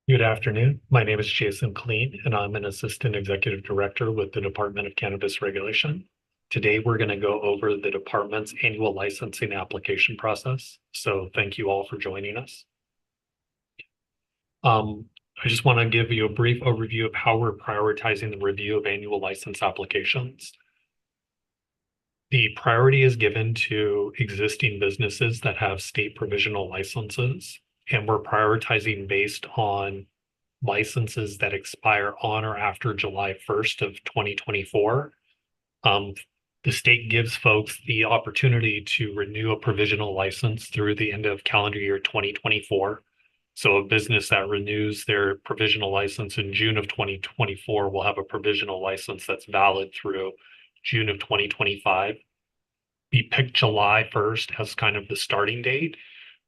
Good afternoon. My name is Jason Kleen, and I'm an Assistant Executive Director with the Department of Cannabis Regulation. Today, we're going to go over the department's annual licensing application process. So thank you all for joining us. I just want to give you a brief overview of how we're prioritizing the review of annual license applications. The priority is given to existing businesses that have state provisional licenses, and we're prioritizing based on licenses that expire on or after July 1st of 2024. The state gives folks the opportunity to renew a provisional license through the end of calendar year 2024. So a business that renews their provisional license in June of 2024 will have a provisional license that's valid through June of 2025. We picked July 1st as kind of the starting date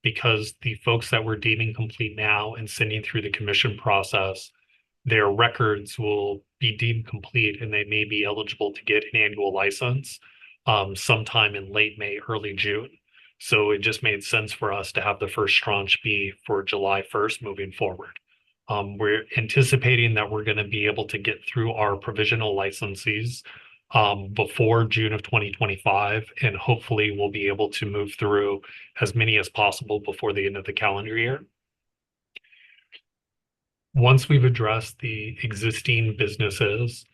because the folks that we're deeming complete now and sending through the commission process, their records will be deemed complete and they may be eligible to get an annual license sometime in late May, early June. So it just made sense for us to have the first tranche be for July 1st moving forward. We're anticipating that we're going to be able to get through our provisional licensees before June of 2025, and hopefully we'll be able to move through as many as possible before the end of the calendar year. Once we've addressed the existing businesses,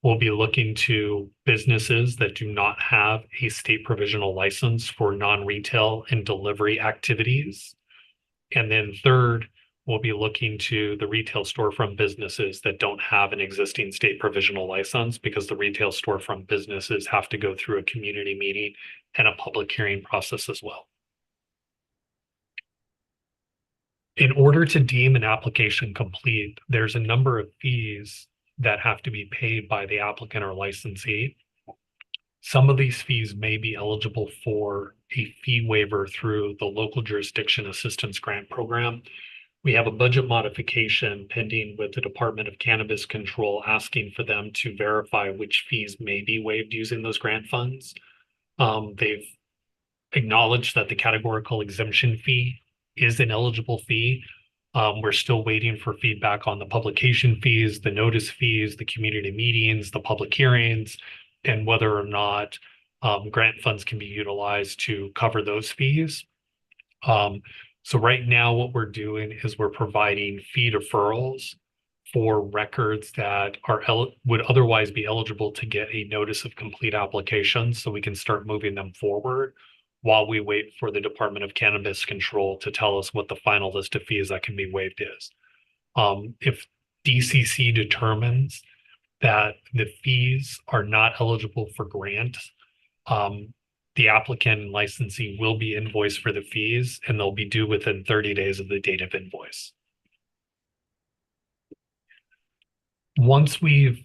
we'll be looking to businesses that do not have a state provisional license for non-retail and delivery activities. And then third, we'll be looking to the retail storefront businesses that don't have an existing state provisional license, because the retail storefront businesses have to go through a community meeting and a public hearing process as well. In order to deem an application complete, there's a number of fees that have to be paid by the applicant or licensee. Some of these fees may be eligible for a fee waiver through the local jurisdiction assistance grant program. We have a budget modification pending with the Department of Cannabis Control asking for them to verify which fees may be waived using those grant funds. They've acknowledged that the categorical exemption fee is an eligible fee. We're still waiting for feedback on the publication fees, the notice fees, the community meetings, the public hearings, and whether or not grant funds can be utilized to cover those fees. So right now what we're doing is we're providing fee deferrals for records that would otherwise be eligible to get a notice of complete application, so we can start moving them forward while we wait for the Department of Cannabis Control to tell us what the final list of fees that can be waived is. If DCC determines that the fees are not eligible for grant, the applicant and licensee will be invoiced for the fees, and they'll be due within 30 days of the date of invoice. Once we've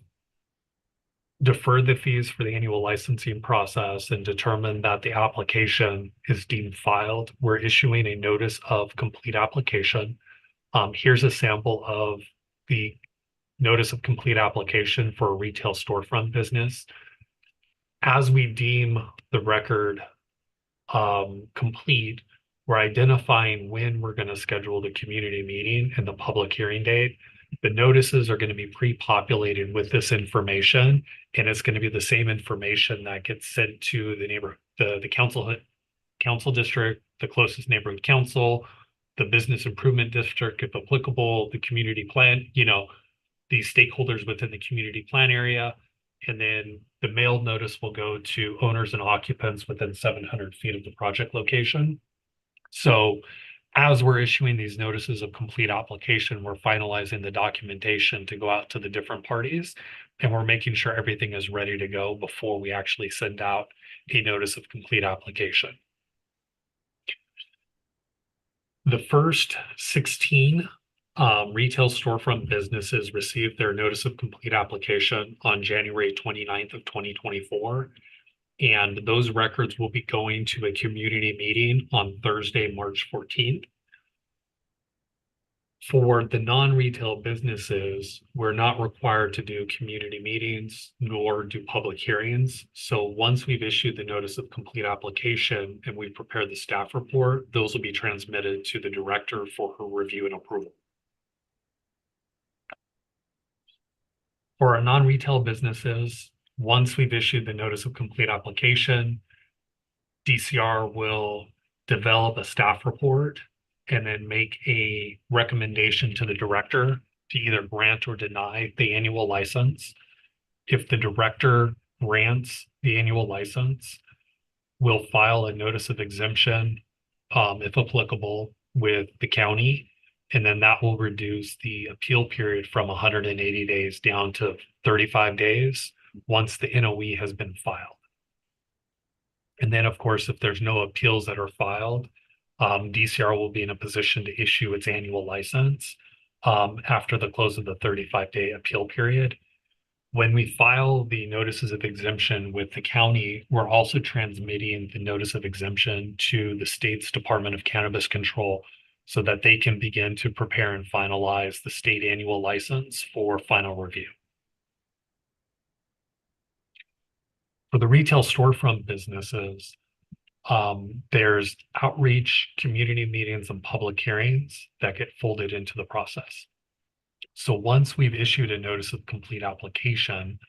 deferred the fees for the annual licensing process and determined that the application is deemed filed, we're issuing a notice of complete application. Here's a sample of the notice of complete application for a retail storefront business. As we deem the record complete, we're identifying when we're going to schedule the community meeting and the public hearing date. The notices are going to be pre-populated with this information, and it's going to be the same information that gets sent to the neighborhood, the council district, the closest neighborhood council, the business improvement district, if applicable, the community plan, the stakeholders within the community plan area. And then the mailed notice will go to owners and occupants within 700 feet of the project location. So as we're issuing these notices of complete application, we're finalizing the documentation to go out to the different parties, and we're making sure everything is ready to go before we actually send out a notice of complete application. The first 16 retail storefront businesses received their notice of complete application on January 29th of 2024. And those records will be going to a community meeting on Thursday, March 14th. For the non-retail businesses, we're not required to do community meetings nor do public hearings. So once we've issued the notice of complete application and we've prepared the staff report, those will be transmitted to the director for her review and approval. For our non-retail businesses, once we've issued the notice of complete application, DCR will develop a staff report and then make a recommendation to the director to either grant or deny the annual license. If the director grants the annual license, we'll file a notice of exemption, if applicable, with the county. And then that will reduce the appeal period from 180 days down to 35 days once the NOE has been filed. And then, of course, if there's no appeals that are filed, DCR will be in a position to issue its annual license after the close of the 35-day appeal period. When we file the notices of exemption with the county, we're also transmitting the notice of exemption to the state's Department of Cannabis Control so that they can begin to prepare and finalize the state annual license for final review. For the retail storefront businesses, there's outreach, community meetings, and public hearings that get folded into the process. So once we've issued a notice of complete application,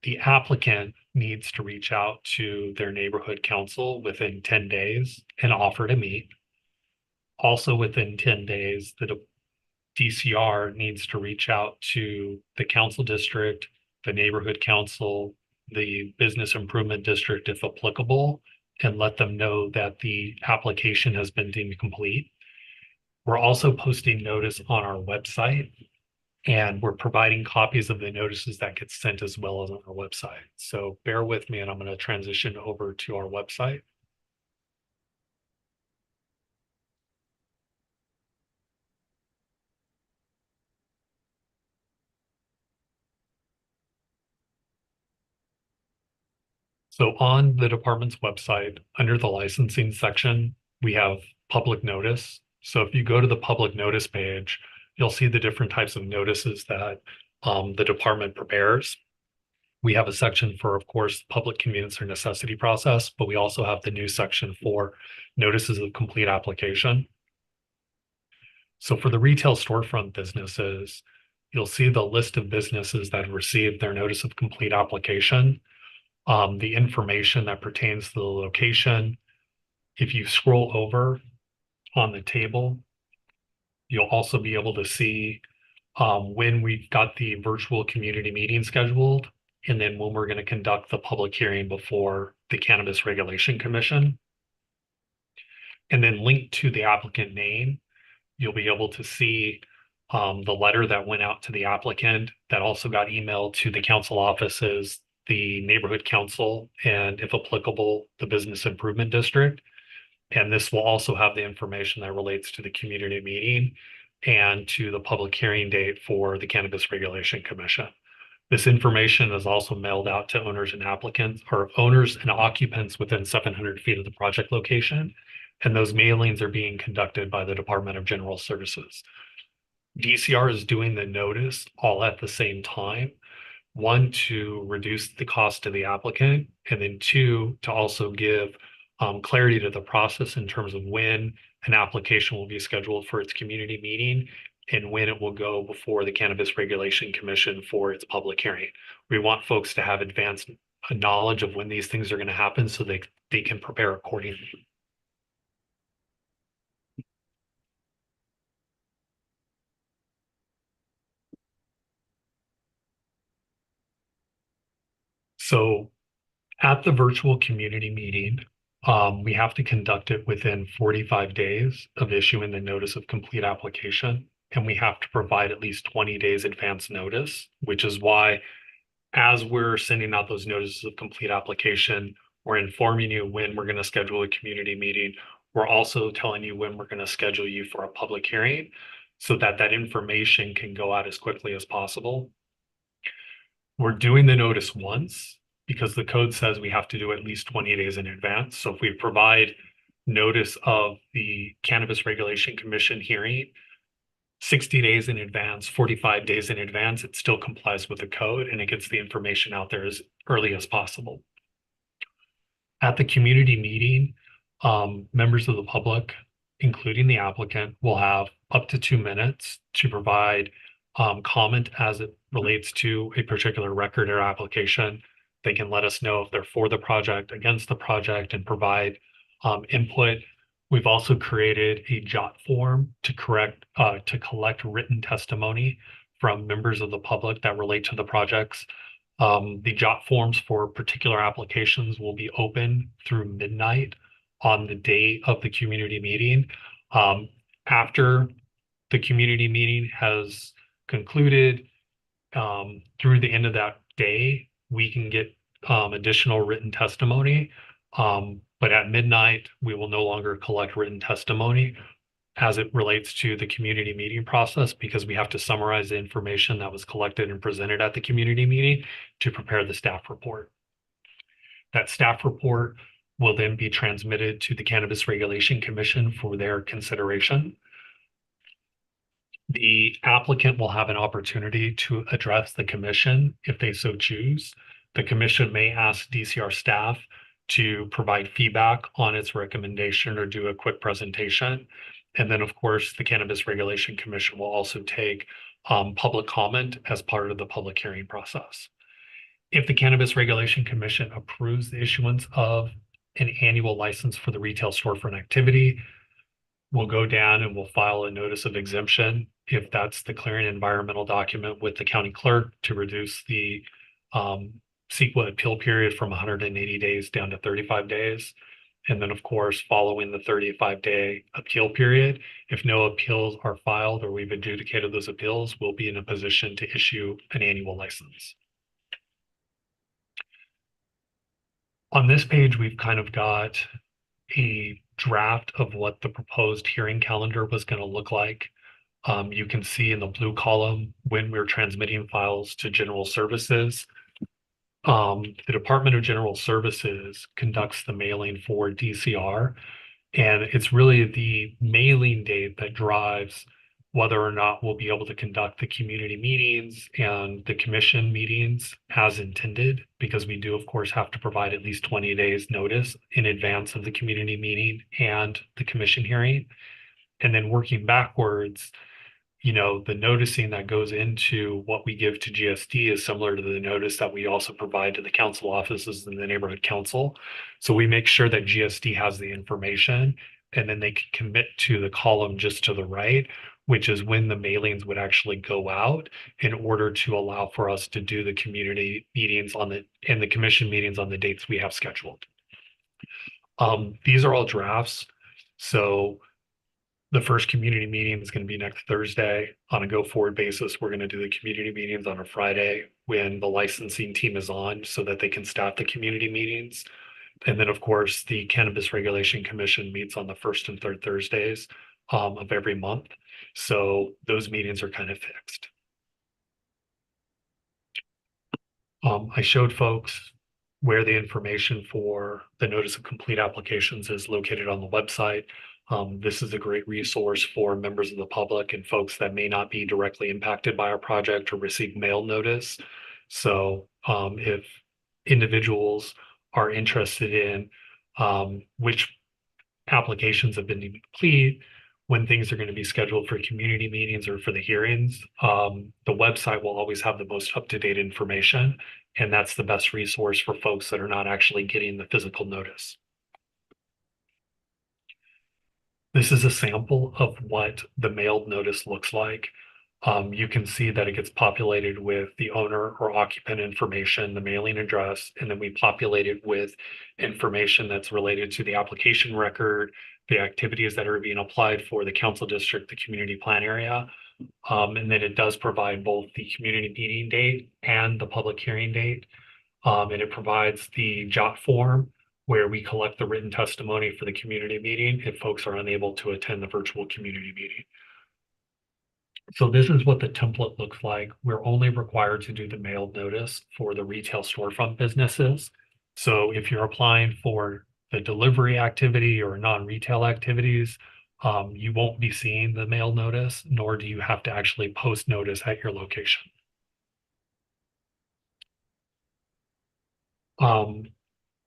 the applicant needs to reach out to their neighborhood council within 10 days and offer to meet. Also within 10 days, the DCR needs to reach out to the council district, the neighborhood council, the business improvement district, if applicable, and let them know that the application has been deemed complete. We're also posting notice on our website, and we're providing copies of the notices that get sent as well as on our website. So bear with me, and I'm going to transition over to our website. So on the department's website, under the licensing section, we have public notice. So if you go to the public notice page, you'll see the different types of notices that the department prepares. We have a section for, of course, public convenience or necessity process, but we also have the new section for notices of complete application. So for the retail storefront businesses, you'll see the list of businesses that have received their notice of complete application, the information that pertains to the location. If you scroll over on the table, you'll also be able to see when we've got the virtual community meeting scheduled, and then when we're going to conduct the public hearing before the Cannabis Regulation Commission. And then linked to the applicant name, you'll be able to see the letter that went out to the applicant that also got emailed to the council offices, the neighborhood council, and if applicable, the business improvement district. And this will also have the information that relates to the community meeting and to the public hearing date for the Cannabis Regulation Commission. This information is also mailed out to owners and applicants, or owners and occupants within 700 feet of the project location. And those mailings are being conducted by the Department of General Services. DCR is doing the notice all at the same time. One, to reduce the cost to the applicant, and then two, to also give clarity to the process in terms of when an application will be scheduled for its community meeting and when it will go before the Cannabis Regulation Commission for its public hearing. We want folks to have advanced knowledge of when these things are going to happen so they can prepare accordingly. So at the virtual community meeting, we have to conduct it within 45 days of issuing the notice of complete application, and we have to provide at least 20 days advance notice, which is why as we're sending out those notices of complete application, we're informing you when we're going to schedule a community meeting. We're also telling you when we're going to schedule you for a public hearing so that that information can go out as quickly as possible. We're doing the notice once because the code says we have to do at least 20 days in advance. So if we provide notice of the Cannabis Regulation Commission hearing 60 days in advance, 45 days in advance, it still complies with the code and it gets the information out there as early as possible. At the community meeting, members of the public, including the applicant, will have up to 2 minutes to provide comment as it relates to a particular record or application. They can let us know if they're for the project, against the project, and provide input. We've also created a JOT form to collect written testimony from members of the public that relate to the projects. The JOT forms for particular applications will be open through midnight on the day of the community meeting. After the community meeting has concluded, through the end of that day, we can get additional written testimony. But at midnight, we will no longer collect written testimony as it relates to the community meeting process, because we have to summarize the information that was collected and presented at the community meeting to prepare the staff report. That staff report will then be transmitted to the Cannabis Regulation Commission for their consideration. The applicant will have an opportunity to address the commission if they so choose. The commission may ask DCR staff to provide feedback on its recommendation or do a quick presentation. And then, of course, the Cannabis Regulation Commission will also take public comment as part of the public hearing process. If the Cannabis Regulation Commission approves the issuance of an annual license for the retail storefront activity, we'll go down and we'll file a notice of exemption if that's the clearing environmental document with the county clerk to reduce the CEQA appeal period from 180 days down to 35 days. And then, of course, following the 35-day appeal period, if no appeals are filed or we've adjudicated those appeals, we'll be in a position to issue an annual license. On this page, we've kind of got a draft of what the proposed hearing calendar was going to look like. You can see in the blue column when we're transmitting files to General Services. The Department of General Services conducts the mailing for DCR, and it's really the mailing date that drives whether or not we'll be able to conduct the community meetings and the commission meetings as intended, because we do, of course, have to provide at least 20 days notice in advance of the community meeting and the commission hearing. And then working backwards, the noticing that goes into what we give to GSD is similar to the notice that we also provide to the council offices and the neighborhood council. So we make sure that GSD has the information, and then they can commit to the column just to the right, which is when the mailings would actually go out in order to allow for us to do the community meetings and the commission meetings on the dates we have scheduled. These are all drafts. So the first community meeting is going to be next Thursday. On a go-forward basis, we're going to do the community meetings on a Friday when the licensing team is on so that they can staff the community meetings. And then, of course, the Cannabis Regulation Commission meets on the first and third Thursdays of every month. So those meetings are kind of fixed. I showed folks where the information for the notice of complete applications is located on the website. This is a great resource for members of the public and folks that may not be directly impacted by our project or receive mail notice. So if individuals are interested in which applications have been complete, when things are going to be scheduled for community meetings or for the hearings, the website will always have the most up-to-date information, and that's the best resource for folks that are not actually getting the physical notice. This is a sample of what the mailed notice looks like. You can see that it gets populated with the owner or occupant information, the mailing address, and then we populate it with information that's related to the application record, the activities that are being applied for, the council district, the community plan area. And then it does provide both the community meeting date and the public hearing date. And it provides the JOT form where we collect the written testimony for the community meeting if folks are unable to attend the virtual community meeting. So this is what the template looks like. We're only required to do the mailed notice for the retail storefront businesses. So if you're applying for the delivery activity or non-retail activities, you won't be seeing the mail notice, nor do you have to actually post notice at your location.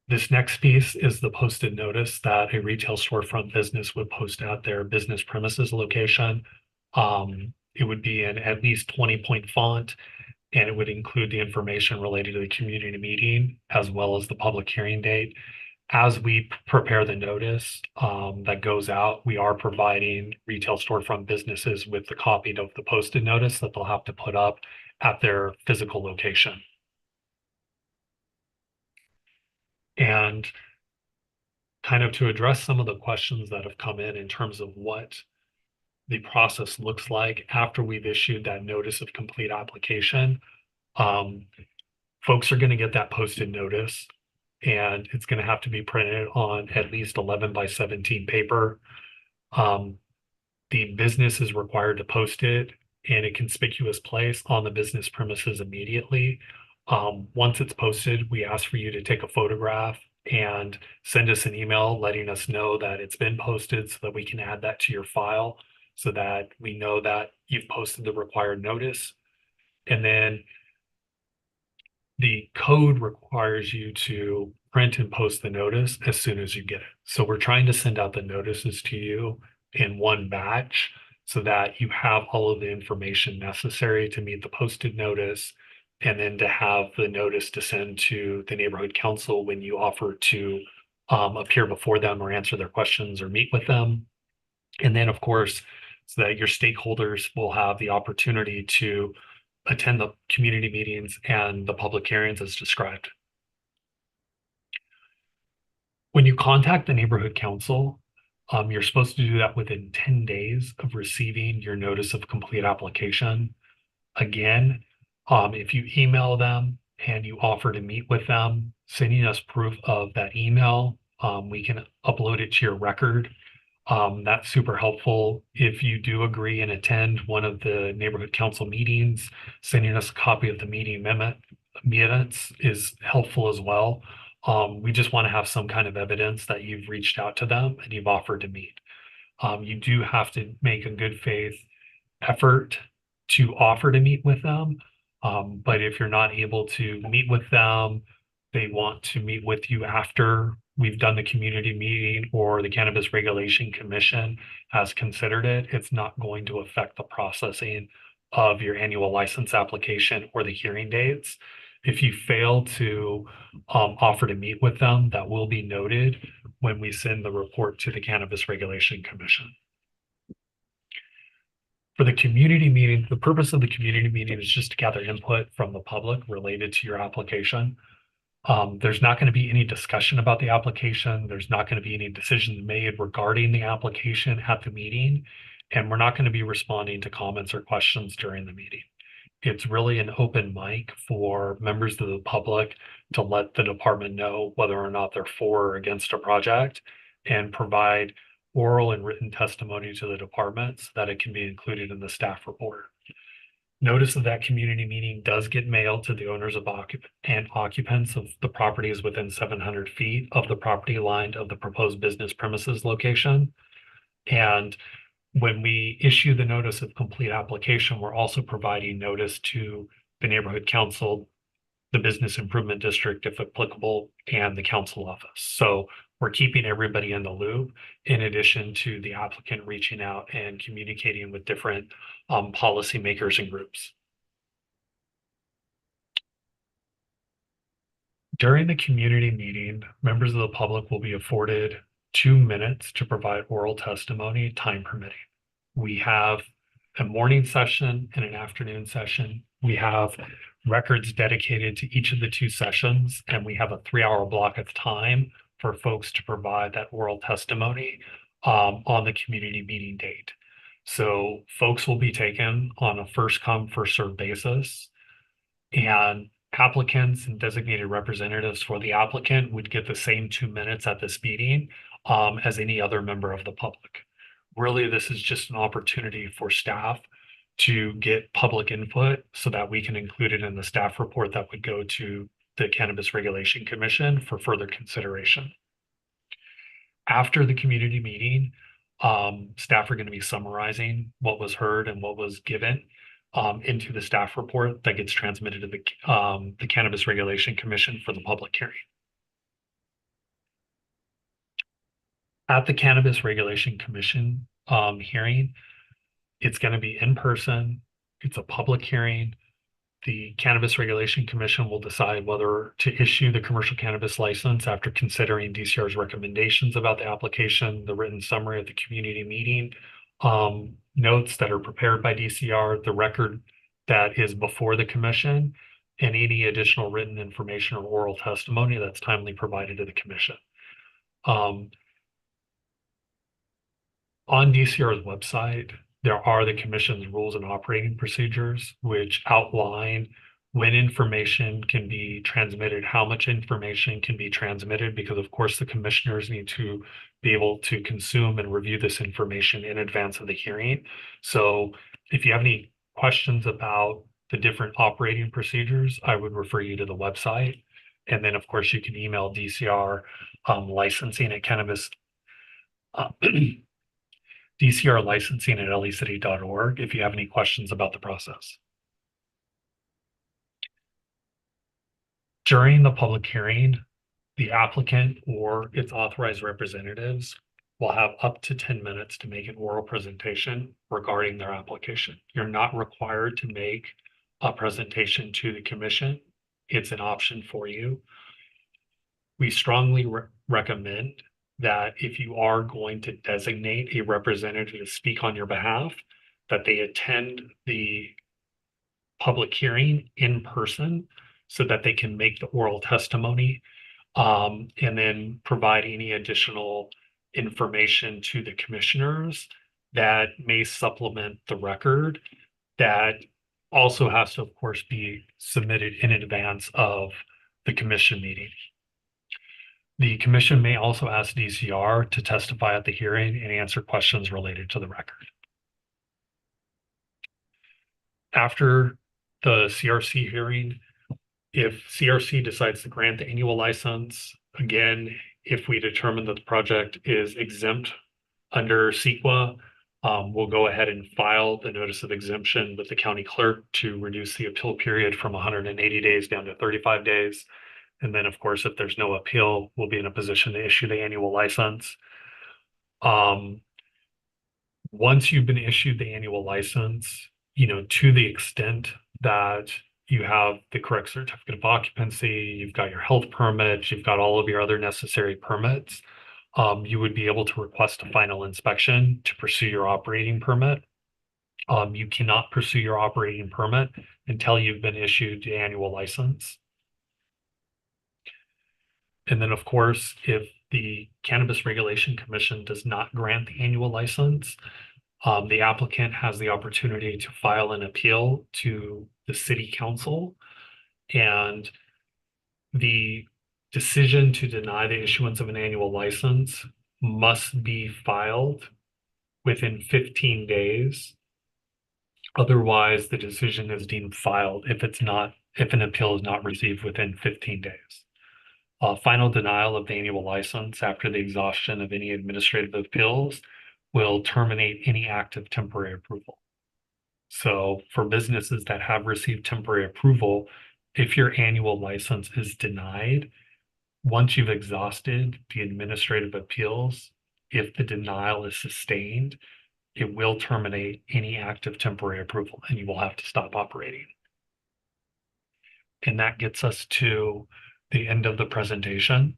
This next piece is the posted notice that a retail storefront business would post at their business premises location. It would be in at least 20-point font. and it would include the information related to the community meeting as well as the public hearing date. As we prepare the notice that goes out, we are providing retail storefront businesses with the copy of the posted notice that they'll have to put up at their physical location. And kind of to address some of the questions that have come in terms of what the process looks like after we've issued that notice of complete application, folks are going to get that posted notice, and it's going to have to be printed on at least 11 by 17 paper. The business is required to post it in a conspicuous place on the business premises immediately. Once it's posted, we ask for you to take a photograph and send us an email letting us know that it's been posted so that we can add that to your file so that we know that you've posted the required notice. And then the code requires you to print and post the notice as soon as you get it. So we're trying to send out the notices to you in one batch so that you have all of the information necessary to meet the posted notice, and then to have the notice to send to the neighborhood council when you offer to appear before them or answer their questions or meet with them. And then, of course, so that your stakeholders will have the opportunity to attend the community meetings and the public hearings as described. When you contact the neighborhood council, you're supposed to do that within 10 days of receiving your notice of complete application. Again, if you email them and you offer to meet with them, sending us proof of that email, we can upload it to your record. That's super helpful. If you do agree and attend one of the neighborhood council meetings, sending us a copy of the meeting minutes is helpful as well. We just want to have some kind of evidence that you've reached out to them and you've offered to meet. You do have to make a good faith effort to offer to meet with them. But if you're not able to meet with them, they want to meet with you after we've done the community meeting or the Cannabis Regulation Commission has considered it, it's not going to affect the processing of your annual license application or the hearing dates. If you fail to offer to meet with them, that will be noted when we send the report to the Cannabis Regulation Commission. For the community meeting, the purpose of the community meeting is just to gather input from the public related to your application. There's not going to be any discussion about the application. There's not going to be any decisions made regarding the application at the meeting, and we're not going to be responding to comments or questions during the meeting. It's really an open mic for members of the public to let the department know whether or not they're for or against a project and provide oral and written testimony to the department so that it can be included in the staff report. Notice of that community meeting does get mailed to the owners of and occupants of the properties within 700 feet of the property line of the proposed business premises location. And when we issue the notice of complete application, we're also providing notice to the neighborhood council, the business improvement district, if applicable, and the council office. So we're keeping everybody in the loop in addition to the applicant reaching out and communicating with different policymakers and groups. During the community meeting, members of the public will be afforded 2 minutes to provide oral testimony, time permitting. We have a morning session and an afternoon session. We have records dedicated to each of the 2 sessions, and we have a 3-hour block of time for folks to provide that oral testimony on the community meeting date. So folks will be taken on a first come, first served basis, and applicants and designated representatives for the applicant would get the same 2 minutes at this meeting as any other member of the public. Really, this is just an opportunity for staff to get public input so that we can include it in the staff report that would go to the Cannabis Regulation Commission for further consideration. After the community meeting, staff are going to be summarizing what was heard and what was given into the staff report that gets transmitted to the Cannabis Regulation Commission for the public hearing. At the Cannabis Regulation Commission hearing, it's going to be in person. It's a public hearing. The Cannabis Regulation Commission will decide whether to issue the commercial cannabis license after considering DCR's recommendations about the application, the written summary of the community meeting, notes that are prepared by DCR, the record that is before the commission, and any additional written information or oral testimony that's timely provided to the commission. On DCR's website, there are the commission's rules and operating procedures, which outline when information can be transmitted, how much information can be transmitted, because of course the commissioners need to be able to consume and review this information in advance of the hearing. So if you have any questions about the different operating procedures, I would refer you to the website. And then of course you can email DCR licensing at cannabis DCR licensing at lecity.org if you have any questions about the process. During the public hearing, the applicant or its authorized representatives will have up to 10 minutes to make an oral presentation regarding their application. You're not required to make a presentation to the commission. It's an option for you. We strongly recommend that if you are going to designate a representative to speak on your behalf, that they attend the public hearing in person so that they can make the oral testimony and then provide any additional information to the commissioners that may supplement the record that also has to, of course, be submitted in advance of the commission meeting. The commission may also ask DCR to testify at the hearing and answer questions related to the record. After the CRC hearing, if CRC decides to grant the annual license, again, if we determine that the project is exempt under CEQA, we'll go ahead and file the notice of exemption with the county clerk to reduce the appeal period from 180 days down to 35 days. And then, of course, if there's no appeal, we'll be in a position to issue the annual license. Once you've been issued the annual license, to the extent that you have the correct certificate of occupancy, you've got your health permit, you've got all of your other necessary permits, you would be able to request a final inspection to pursue your operating permit. You cannot pursue your operating permit until you've been issued the annual license. And then, of course, if the Cannabis Regulation Commission does not grant the annual license, the applicant has the opportunity to file an appeal to the city council, and the decision to deny the issuance of an annual license must be filed within 15 days. Otherwise, the decision is deemed filed if an appeal is not received within 15 days. Final denial of the annual license after the exhaustion of any administrative appeals will terminate any active temporary approval. So for businesses that have received temporary approval, if your annual license is denied, once you've exhausted the administrative appeals, if the denial is sustained, it will terminate any active temporary approval and you will have to stop operating. And that gets us to the end of the presentation.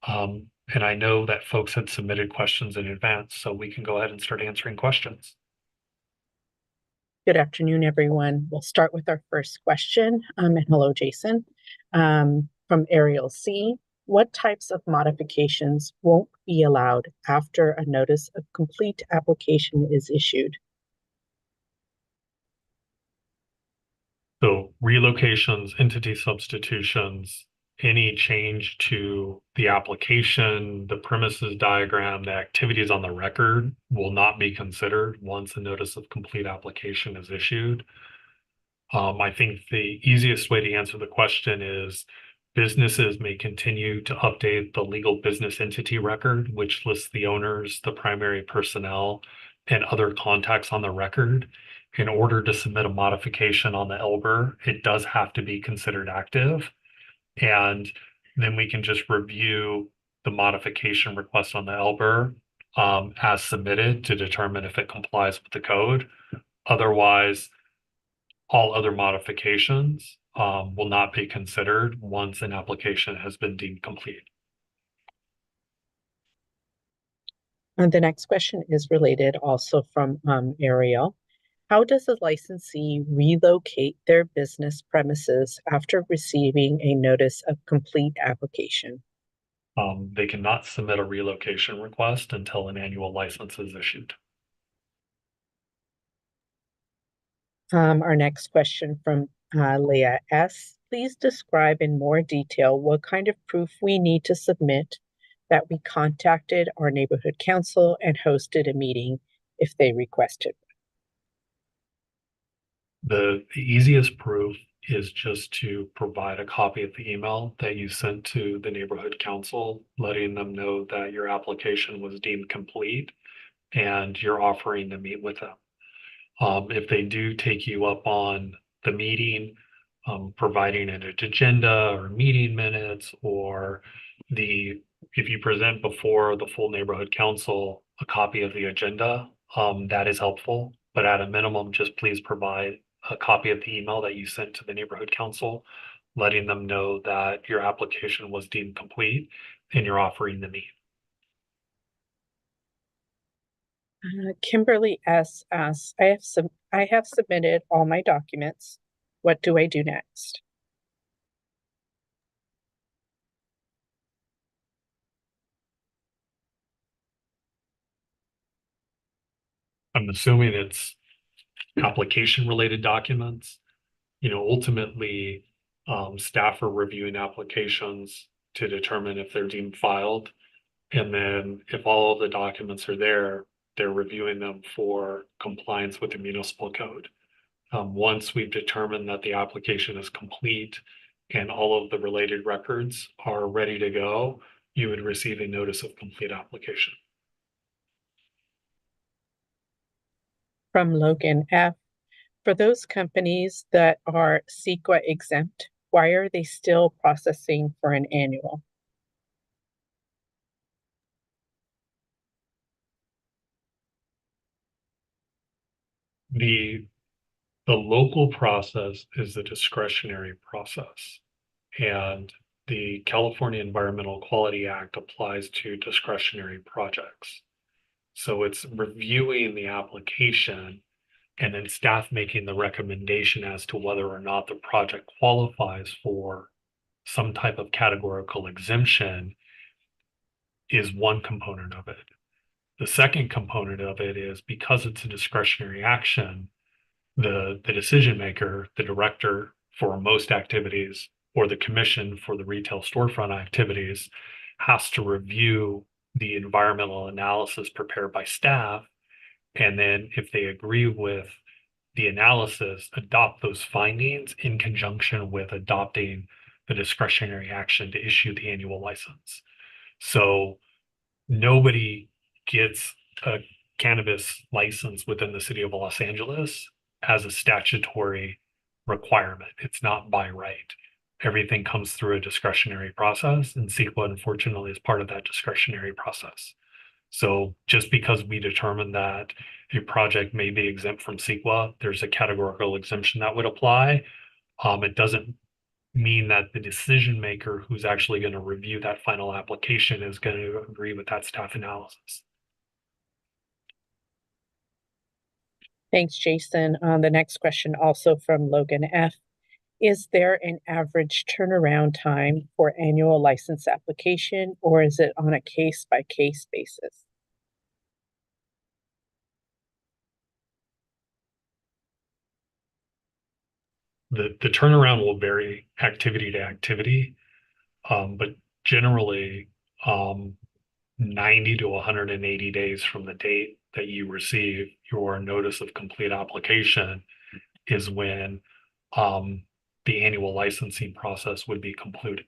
And I know that folks had submitted questions in advance, so we can go ahead and start answering questions. Good afternoon, everyone. We'll start with our first question. And hello, Jason. From Ariel C. What types of modifications won't be allowed after a notice of complete application is issued? So relocations, entity substitutions, any change to the application, the premises diagram, the activities on the record will not be considered once a notice of complete application is issued. I think the easiest way to answer the question is businesses may continue to update the legal business entity record, which lists the owners, the primary personnel, and other contacts on the record. In order to submit a modification on the LBER, it does have to be considered active. And then we can just review the modification request on the LBER as submitted to determine if it complies with the code. Otherwise, All other modifications will not be considered once an application has been deemed complete. And the next question is related also from Ariel. How does a licensee relocate their business premises after receiving a notice of complete application? They cannot submit a relocation request until an annual license is issued. Our next question from Leah S. Please describe in more detail what kind of proof we need to submit that we contacted our neighborhood council and hosted a meeting if they requested. The easiest proof is just to provide a copy of the email that you sent to the neighborhood council, letting them know that your application was deemed complete and you're offering to meet with them. If they do take you up on the meeting, providing an agenda or meeting minutes, or if you present before the full neighborhood council a copy of the agenda, that is helpful. But at a minimum, just please provide a copy of the email that you sent to the neighborhood council, letting them know that your application was deemed complete and you're offering to meet. Kimberly S. asks, I have submitted all my documents. What do I do next? I'm assuming it's application related documents. Ultimately, staff are reviewing applications to determine if they're deemed filed. And then if all of the documents are there, they're reviewing them for compliance with the municipal code. Once we've determined that the application is complete and all of the related records are ready to go, you would receive a notice of complete application. From Logan F. For those companies that are CEQA exempt, why are they still processing for an annual? The local process is the discretionary process, and the California Environmental Quality Act applies to discretionary projects. So it's reviewing the application and then staff making the recommendation as to whether or not the project qualifies for some type of categorical exemption is one component of it. The second component of it is because it's a discretionary action, the decision maker, the director for most activities, or the commission for the retail storefront activities has to review the environmental analysis prepared by staff. And then if they agree with the analysis, adopt those findings in conjunction with adopting the discretionary action to issue the annual license. So nobody gets a cannabis license within the city of Los Angeles as a statutory requirement. It's not by right. Everything comes through a discretionary process, and CEQA, unfortunately, is part of that discretionary process. So just because we determine that a project may be exempt from CEQA, there's a categorical exemption that would apply. It doesn't mean that the decision maker who's actually going to review that final application is going to agree with that staff analysis. Thanks, Jason. The next question also from Logan F. Is there an average turnaround time for annual license application, or is it on a case-by-case basis? The turnaround will vary activity to activity, but generally 90 to 180 days from the date that you receive your notice of complete application is when the annual licensing process would be concluded.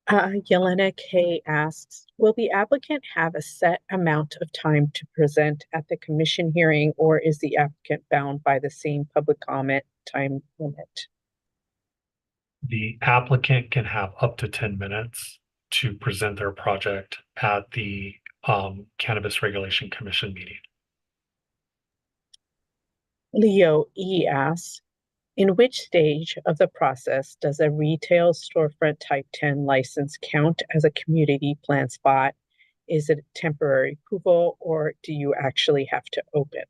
Yelena K asks, will the applicant have a set amount of time to present at the commission hearing, or is the applicant bound by the same public comment time limit? The applicant can have up to 10 minutes to present their project at the Cannabis Regulation Commission meeting. Leo E asks, in which stage of the process does a retail storefront type 10 license count as a community plan spot? Is it temporary approval or do you actually have to open?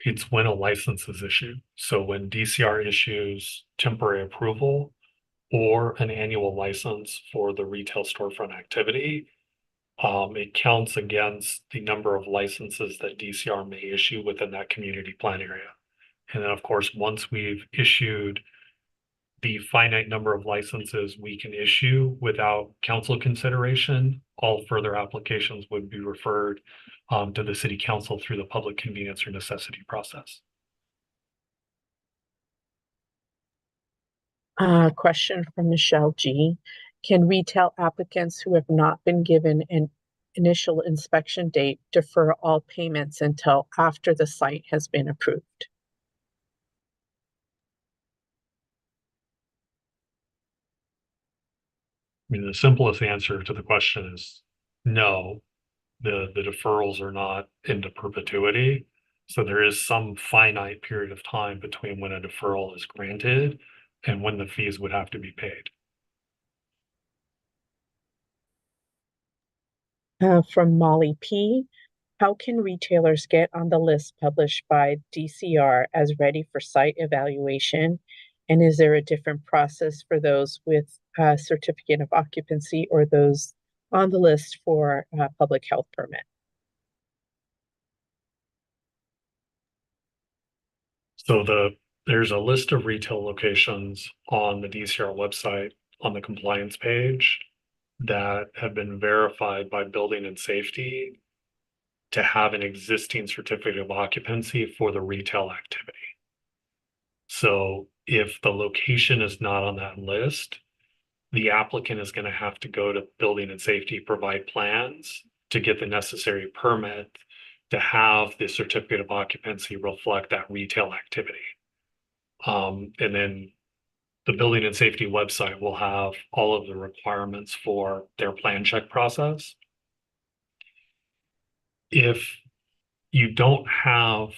It's when a license is issued. So when DCR issues temporary approval or an annual license for the retail storefront activity, it counts against the number of licenses that DCR may issue within that community plan area. And then, of course, once we've issued the finite number of licenses we can issue without council consideration, all further applications would be referred to the city council through the public convenience or necessity process. Question from Michelle G. Can retail applicants who have not been given an initial inspection date defer all payments until after the site has been approved? I mean, the simplest answer to the question is no. The deferrals are not into perpetuity. So there is some finite period of time between when a deferral is granted and when the fees would have to be paid. From Molly P. How can retailers get on the list published by DCR as ready for site evaluation? And is there a different process for those with a certificate of occupancy or those on the list for a public health permit? So there's a list of retail locations on the DCR website on the compliance page that have been verified by building and safety to have an existing certificate of occupancy for the retail activity. So if the location is not on that list, the applicant is going to have to go to building and safety, provide plans to get the necessary permit to have the certificate of occupancy reflect that retail activity. And then the building and safety website will have all of the requirements for their plan check process. If you don't have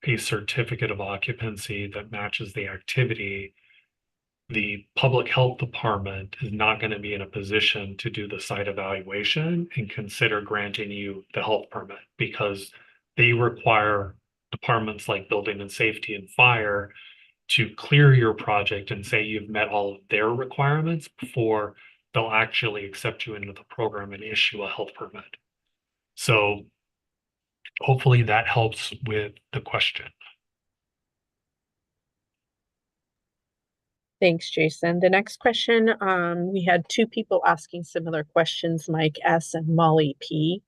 a certificate of occupancy that matches the activity, the public health department is not going to be in a position to do the site evaluation and consider granting you the health permit because they require departments like building and safety and fire to clear your project and say you've met all of their requirements before they'll actually accept you into the program and issue a health permit. So hopefully that helps with the question. Thanks, Jason. The next question, we had two people asking similar questions, Mike S. and Molly P.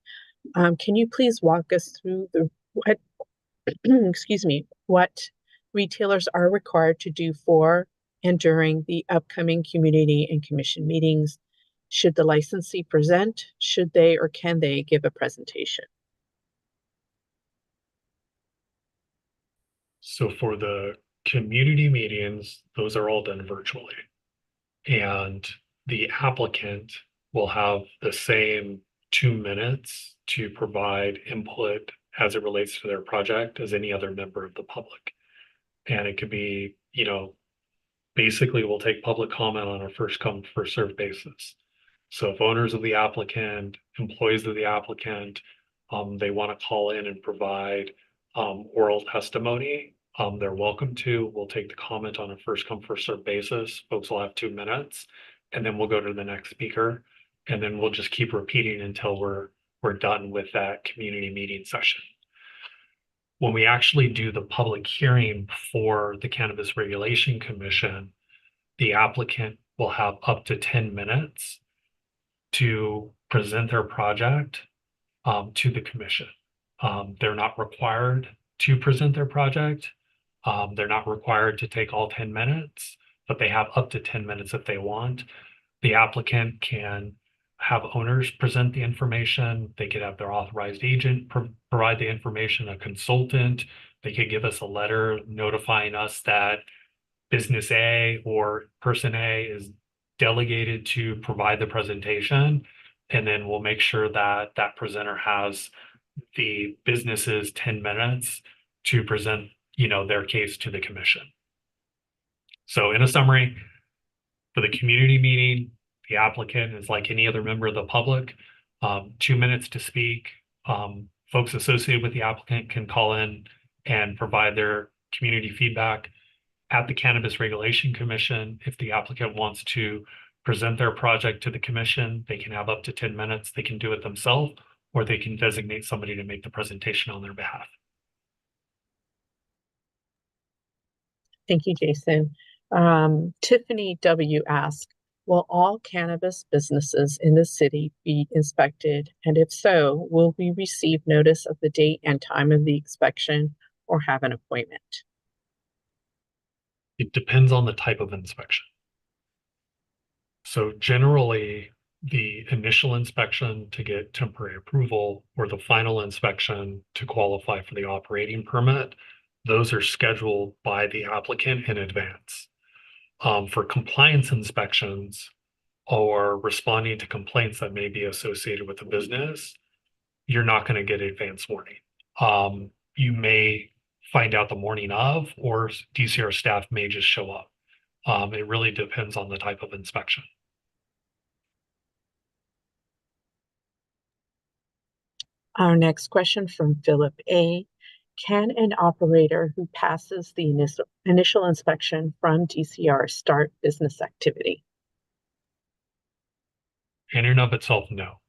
Can you please walk us through what, excuse me, what retailers are required to do for and during the upcoming community and commission meetings? Should the licensee present? Should they or can they give a presentation? So for the community meetings, those are all done virtually. And the applicant will have the same 2 minutes to provide input as it relates to their project as any other member of the public. And it could be, basically we'll take public comment on a first come, first served basis. So if owners of the applicant, employees of the applicant, they want to call in and provide oral testimony, they're welcome to. We'll take the comment on a first come, first served basis. Folks will have 2 minutes, and then we'll go to the next speaker, and then we'll just keep repeating until we're done with that community meeting session. When we actually do the public hearing for the Cannabis Regulation Commission, the applicant will have up to 10 minutes to present their project to the commission. They're not required to present their project. They're not required to take all 10 minutes, but they have up to 10 minutes if they want. The applicant can have owners present the information. They could have their authorized agent provide the information, a consultant. They could give us a letter notifying us that business A or person A is delegated to provide the presentation. And then we'll make sure that that presenter has the business's 10 minutes to present, their case to the commission. So in a summary, for the community meeting, the applicant is like any other member of the public, 2 minutes to speak. Folks associated with the applicant can call in and provide their community feedback. At the Cannabis Regulation Commission, if the applicant wants to present their project to the commission, they can have up to 10 minutes. They can do it themselves, or they can designate somebody to make the presentation on their behalf. Thank you, Jason. Tiffany W. asked, will all cannabis businesses in the city be inspected? And if so, will we receive notice of the date and time of the inspection or have an appointment? It depends on the type of inspection. So generally, the initial inspection to get temporary approval or the final inspection to qualify for the operating permit, those are scheduled by the applicant in advance. For compliance inspections or responding to complaints that may be associated with the business, you're not going to get advance warning. You may find out the morning of, or DCR staff may just show up. It really depends on the type of inspection. Our next question from Philip A. Can an operator who passes the initial inspection from DCR start business activity? In and of itself, no.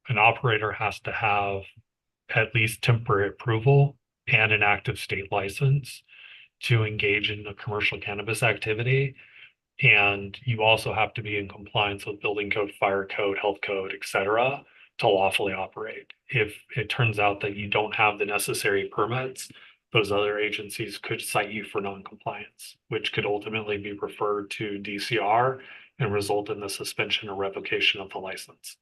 An operator has to have at least temporary approval and an active state license to engage in a commercial cannabis activity. And you also have to be in compliance with building code, fire code, health code, et cetera, to lawfully operate. If it turns out that you don't have the necessary permits, those other agencies could cite you for non-compliance, which could ultimately be referred to DCR and result in the suspension or revocation of the license.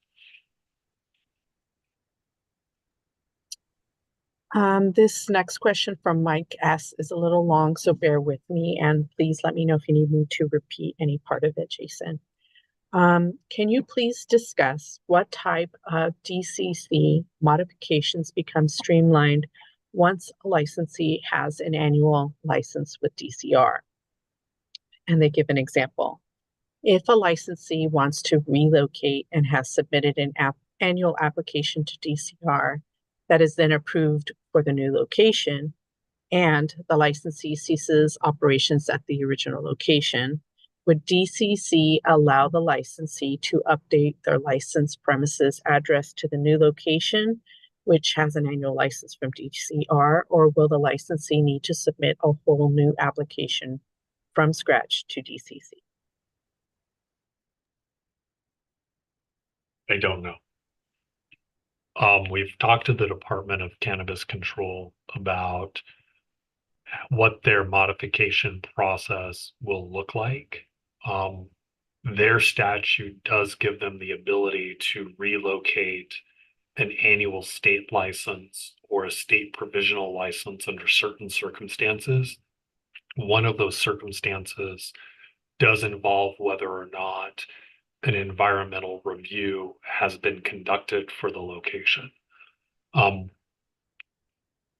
This next question from Mike S. is a little long, so bear with me, and please let me know if you need me to repeat any part of it, Jason. Can you please discuss what type of DCC modifications become streamlined once a licensee has an annual license with DCR? And they give an example. If a licensee wants to relocate and has submitted an annual application to DCR that is then approved for the new location, and the licensee ceases operations at the original location, would DCC allow the licensee to update their license premises address to the new location, which has an annual license from DCR, or will the licensee need to submit a whole new application from scratch to DCC? I don't know. We've talked to the Department of Cannabis Control about what their modification process will look like. Their statute does give them the ability to relocate an annual state license or a state provisional license under certain circumstances. One of those circumstances does involve whether or not an environmental review has been conducted for the location.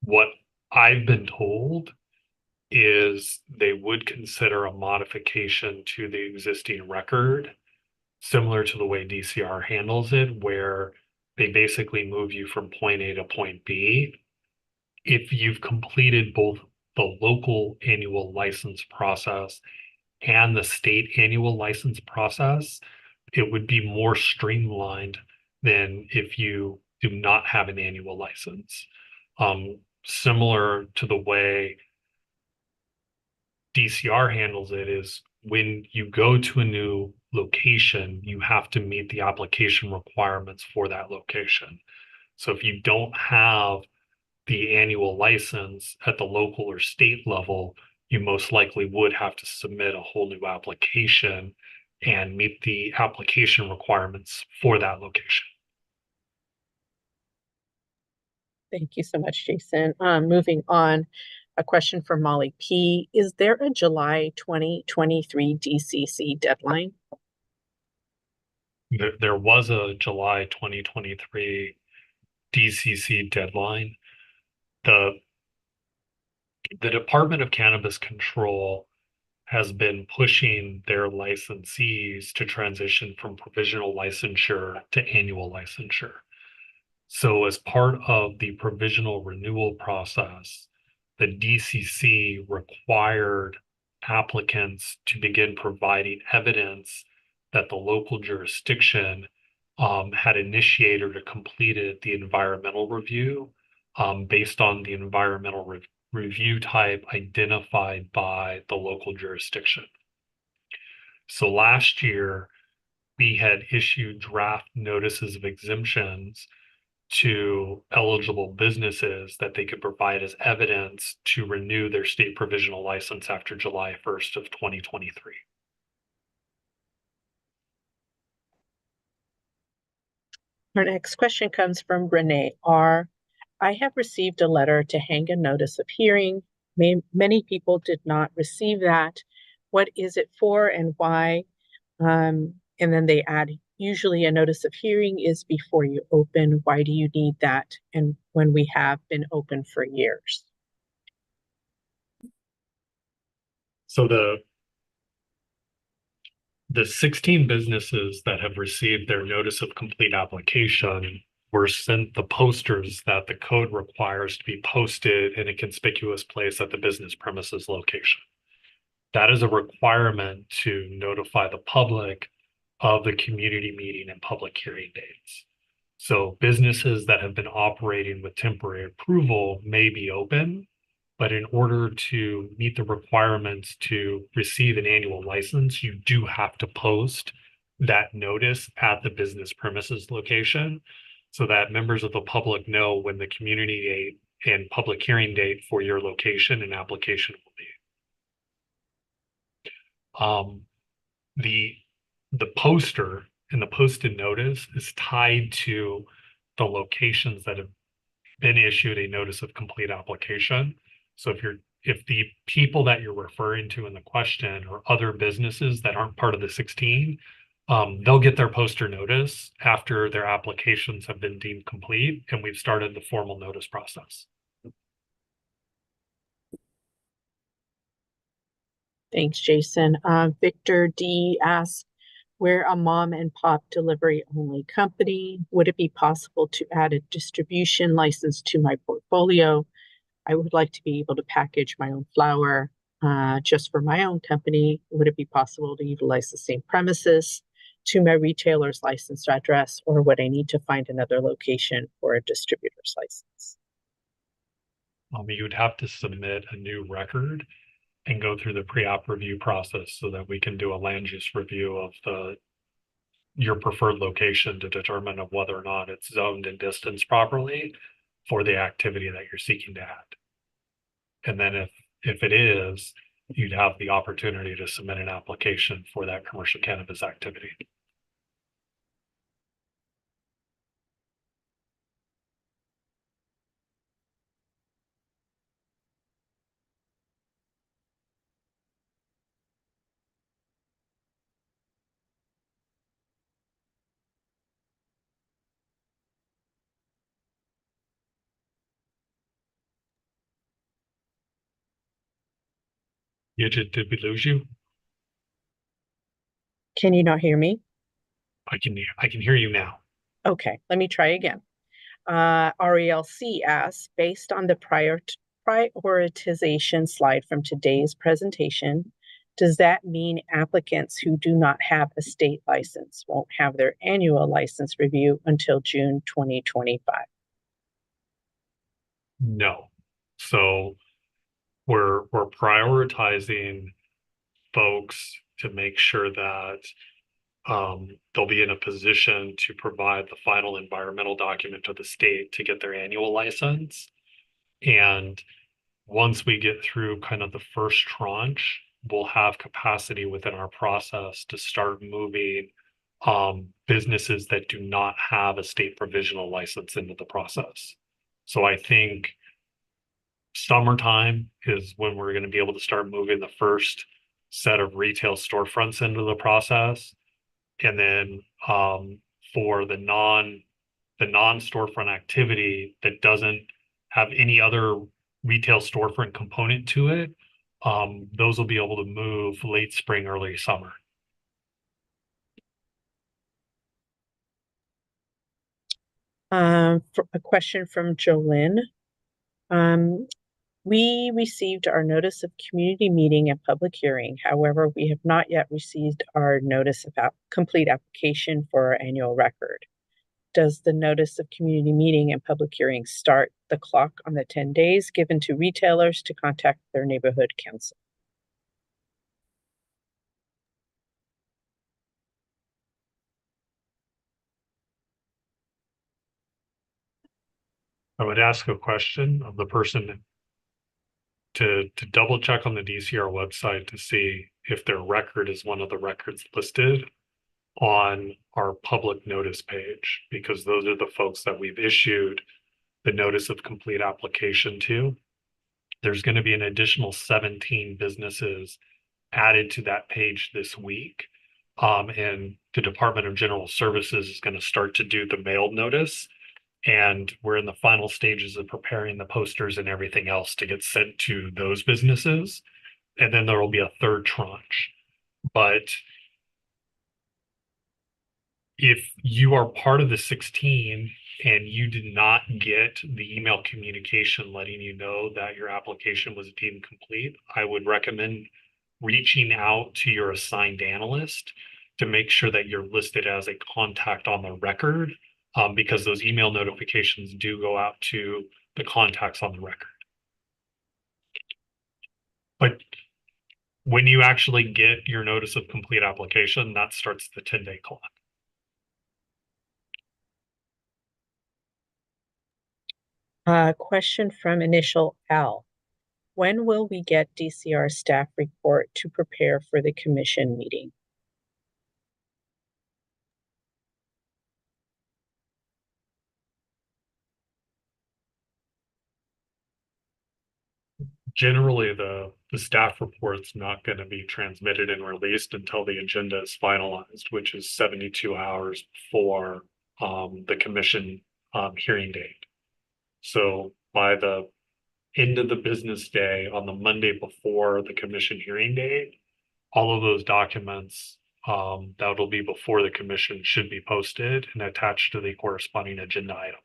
What I've been told is they would consider a modification to the existing record, similar to the way DCR handles it, where they basically move you from point A to point B. If you've completed both the local annual license process and the state annual license process, it would be more streamlined than if you do not have an annual license. Similar to the way DCR handles it is when you go to a new location, you have to meet the application requirements for that location. So if you don't have the annual license at the local or state level, you most likely would have to submit a whole new application and meet the application requirements for that location. Thank you so much, Jason. Moving on, a question from Molly P. Is there a July 2023 DCC deadline? There was a July 2023 DCC deadline. The the Department of Cannabis Control has been pushing their licensees to transition from provisional licensure to annual licensure. So, as part of the provisional renewal process, the DCC required applicants to begin providing evidence that the local jurisdiction had initiated or completed the environmental review based on the environmental review type identified by the local jurisdiction. So last year, we had issued draft notices of exemptions to eligible businesses that they could provide as evidence to renew their state provisional license after July 1st of 2023. Our next question comes from Renee R. I have received a letter to hang a notice of hearing. Many people did not receive that. What is it for and why? And then they add, usually a notice of hearing is before you open. Why do you need that? And when we have been open for years. So the 16 businesses that have received their notice of complete application were sent the posters that the code requires to be posted in a conspicuous place at the business premises location. That is a requirement to notify the public of the community meeting and public hearing dates. So businesses that have been operating with temporary approval may be open, but in order to meet the requirements to receive an annual license, you do have to post that notice at the business premises location so that members of the public know when the community date and public hearing date for your location and application will be. The poster and the posted notice is tied to the locations that have been issued a notice of complete application. So if the people that you're referring to in the question are other businesses that aren't part of the 16, they'll get their poster notice after their applications have been deemed complete and we've started the formal notice process. Thanks, Jason. Victor D asks, we're a mom and pop delivery only company. Would it be possible to add a distribution license to my portfolio? I would like to be able to package my own flower just for my own company. Would it be possible to utilize the same premises to my retailer's licensed address, or would I need to find another location for a distributor's license? You'd have to submit a new record and go through the pre-app review process so that we can do a land use review of your preferred location to determine of whether or not it's zoned and distanced properly for the activity that you're seeking to add. And then if it is, you'd have the opportunity to submit an application for that commercial cannabis activity. Did we lose you? Can you not hear me? I can hear you now. Okay, let me try again. RELC asks, based on the prioritization slide from today's presentation, does that mean applicants who do not have a state license won't have their annual license review until June 2025? No. So we're prioritizing folks to make sure that they'll be in a position to provide the final environmental document to the state to get their annual license. And once we get through kind of the first tranche, we'll have capacity within our process to start moving businesses that do not have a state provisional license into the process. So I think summertime is when we're going to be able to start moving the first set of retail storefronts into the process. And then for the non storefront activity that doesn't have any other retail storefront component to it, those will be able to move late spring, early summer. For a question from Jolynn. We received our notice of community meeting and public hearing. However, we have not yet received our notice of complete application for our annual record. Does the notice of community meeting and public hearing start the clock on the 10 days given to retailers to contact their neighborhood council? I would ask a question of the person to double check on the DCR website to see if their record is one of the records listed on our public notice page, because those are the folks that we've issued the notice of complete application to. There's going to be an additional 17 businesses added to that page this week. And the Department of General Services is going to start to do the mailed notice. And we're in the final stages of preparing the posters and everything else to get sent to those businesses. And then there will be a third tranche. But if you are part of the 16 and you did not get the email communication letting you know that your application was deemed complete, I would recommend reaching out to your assigned analyst to make sure that you're listed as a contact on the record, because those email notifications do go out to the contacts on the record. But when you actually get your notice of complete application, that starts the 10-day clock. Question from Initial L. When will we get DCR staff report to prepare for the commission meeting? Generally, the staff report's not going to be transmitted and released until the agenda is finalized, which is 72 hours before the commission hearing date. So by the end of the business day on the Monday before the commission hearing date, all of those documents that'll be before the commission should be posted and attached to the corresponding agenda item.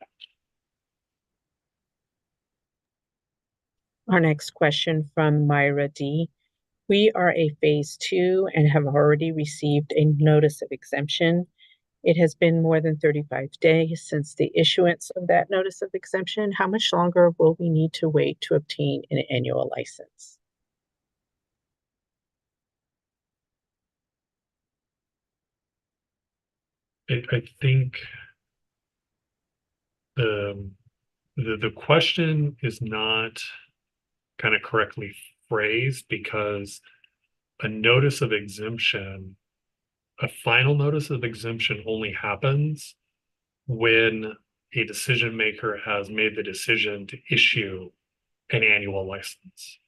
Our next question from Myra D. We are a phase 2 and have already received a notice of exemption. It has been more than 35 days since the issuance of that notice of exemption. How much longer will we need to wait to obtain an annual license? I think the question is not kind of correctly phrased, because a notice of exemption, a final notice of exemption only happens when a decision maker has made the decision to issue an annual license.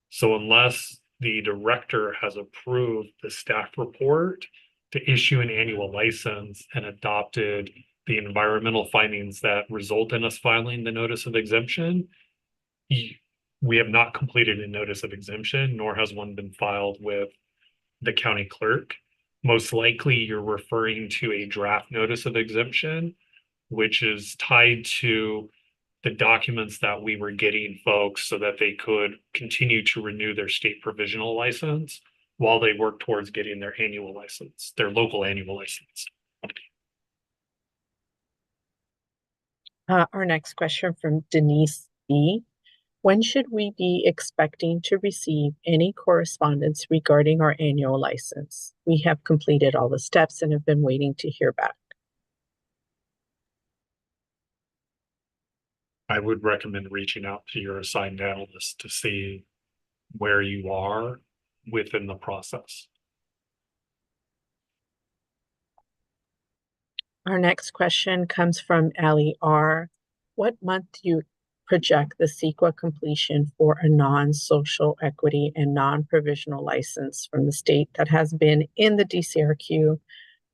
So unless the director has approved the staff report to issue an annual license and adopted the environmental findings that result in us filing the notice of exemption, we have not completed a notice of exemption, nor has one been filed with the county clerk. Most likely you're referring to a draft notice of exemption, which is tied to the documents that we were getting folks so that they could continue to renew their state provisional license while they work towards getting their annual license, their local annual license. Our next question from Denise E. When should we be expecting to receive any correspondence regarding our annual license? We have completed all the steps and have been waiting to hear back. I would recommend reaching out to your assigned analyst to see where you are within the process. Our next question comes from Ali R. What month do you project the CEQA completion for a non-social equity and non-provisional license from the state that has been in the DCRQ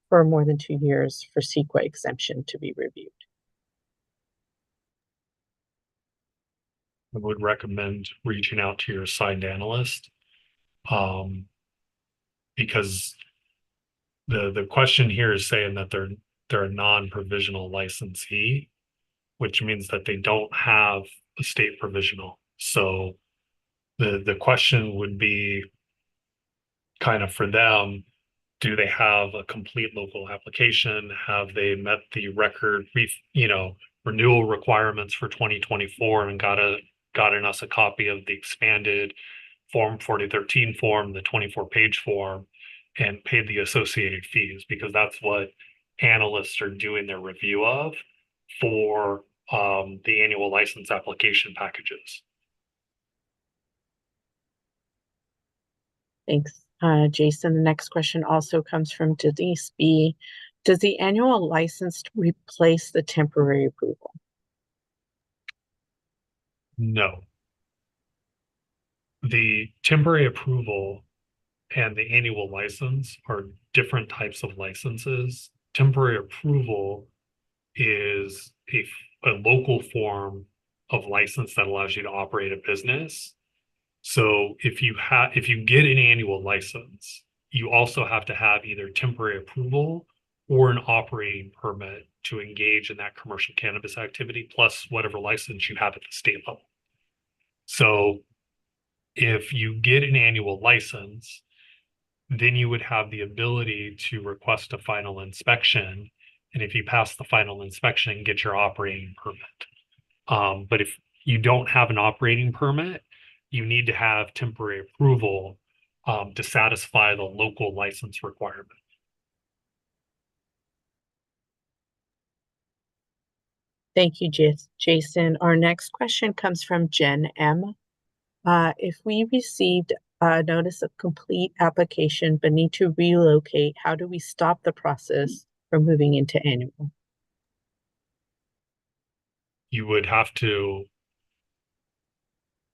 for more than 2 years for CEQA exemption to be reviewed? I would recommend reaching out to your assigned analyst. Because the question here is saying that they're a non-provisional licensee, which means that they don't have a state provisional. So the question would be kind of for them, do they have a complete local application? Have they met the record, renewal requirements for 2024 and gotten us a copy of the expanded Form 4013 form, the 24-page form, and paid the associated fees, because that's what analysts are doing their review of for the annual license application packages. Thanks, Jason. The next question also comes from Denise B. Does the annual license replace the temporary approval? No. The temporary approval and the annual license are different types of licenses. Temporary approval is a local form of license that allows you to operate a business. So if you get an annual license, you also have to have either temporary approval or an operating permit to engage in that commercial cannabis activity, plus whatever license you have at the state level. So if you get an annual license, then you would have the ability to request a final inspection. And if you pass the final inspection, get your operating permit. But if you don't have an operating permit, you need to have temporary approval to satisfy the local license requirement. Thank you, Jason. Our next question comes from Jen M. If we received a notice of complete application but need to relocate, how do we stop the process from moving into annual? You would have to,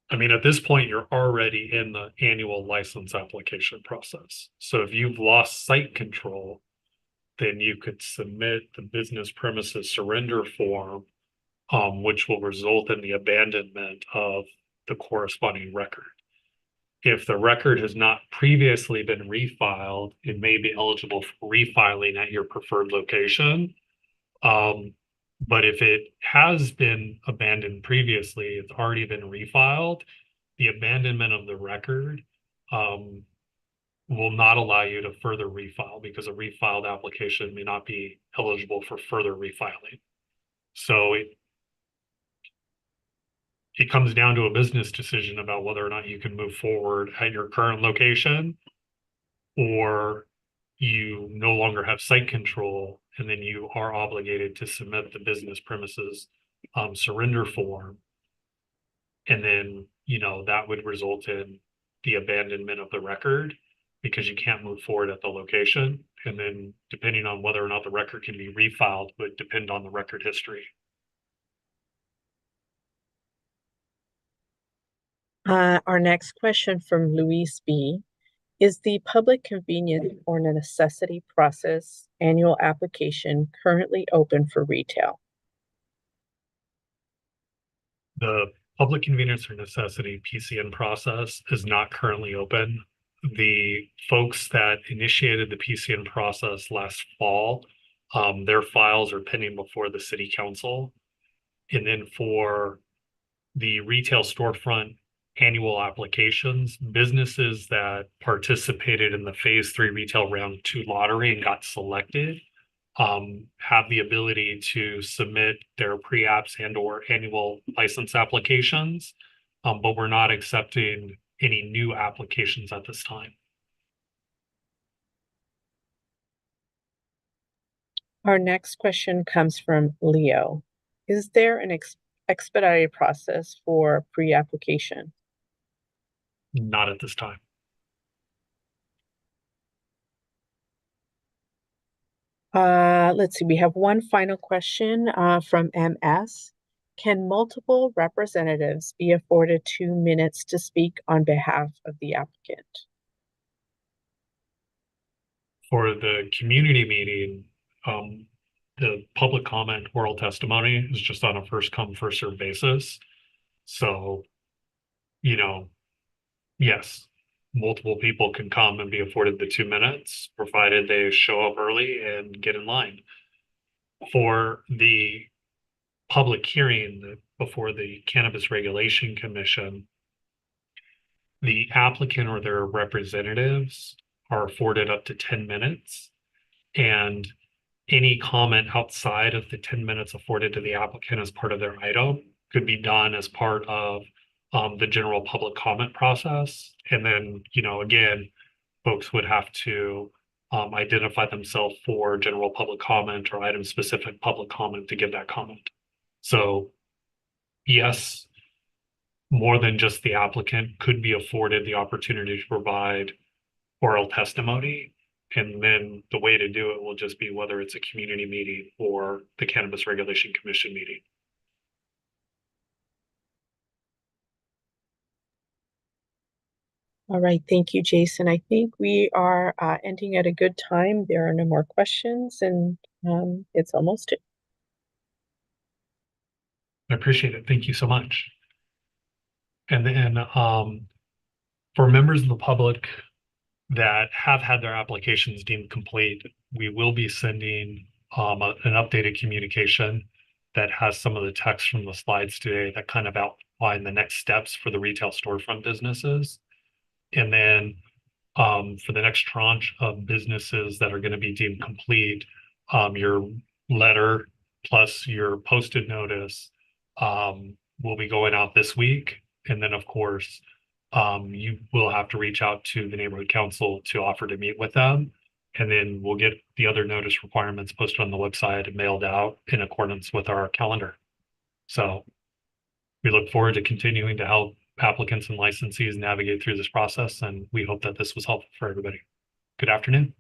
at this point, you're already in the annual license application process. So if you've lost site control, then you could submit the business premises surrender form, which will result in the abandonment of the corresponding record. If the record has not previously been refiled, it may be eligible for refiling at your preferred location. But if it has been abandoned previously, it's already been refiled, the abandonment of the record will not allow you to further refile, because a refiled application may not be eligible for further refiling. So it comes down to a business decision about whether or not you can move forward at your current location, or you no longer have site control, and then you are obligated to submit the business premises surrender form. And then, that would result in the abandonment of the record, because you can't move forward at the location. And then depending on whether or not the record can be refiled would depend on the record history. Our next question from Luis B. Is the public convenience or necessity process annual application currently open for retail? The public convenience or necessity PCN process is not currently open. The folks that initiated the PCN process last fall, their files are pending before the city council. And then for the retail storefront annual applications, businesses that participated in the phase 3 retail round 2 lottery and got selected have the ability to submit their pre-apps and or annual license applications, but we're not accepting any new applications at this time. Our next question comes from Leo. Is there an expedited process for pre-application? Not at this time. Let's see, we have one final question from MS. Can multiple representatives be afforded 2 minutes to speak on behalf of the applicant? For the community meeting, the public comment oral testimony is just on a first come, first served basis. So you know, yes, multiple people can come and be afforded the 2 minutes, provided they show up early and get in line. For the public hearing before the Cannabis Regulation Commission, the applicant or their representatives are afforded up to 10 minutes. And any comment outside of the 10 minutes afforded to the applicant as part of their item could be done as part of the general public comment process. And then, again, folks would have to identify themselves for general public comment or item specific public comment to give that comment. So yes, more than just the applicant could be afforded the opportunity to provide oral testimony. And then the way to do it will just be whether it's a community meeting or the Cannabis Regulation Commission meeting. All right, thank you, Jason. I think we are ending at a good time. There are no more questions, and it's almost I appreciate it. Thank you so much. And then for members of the public that have had their applications deemed complete, we will be sending an updated communication that has some of the text from the slides today that kind of outline the next steps for the retail storefront businesses. And then for the next tranche of businesses that are going to be deemed complete, your letter plus your posted notice will be going out this week. And then, of course, you will have to reach out to the neighborhood council to offer to meet with them. And then we'll get the other notice requirements posted on the website and mailed out in accordance with our calendar. So we look forward to continuing to help applicants and licensees navigate through this process, and we hope that this was helpful for everybody. Good afternoon.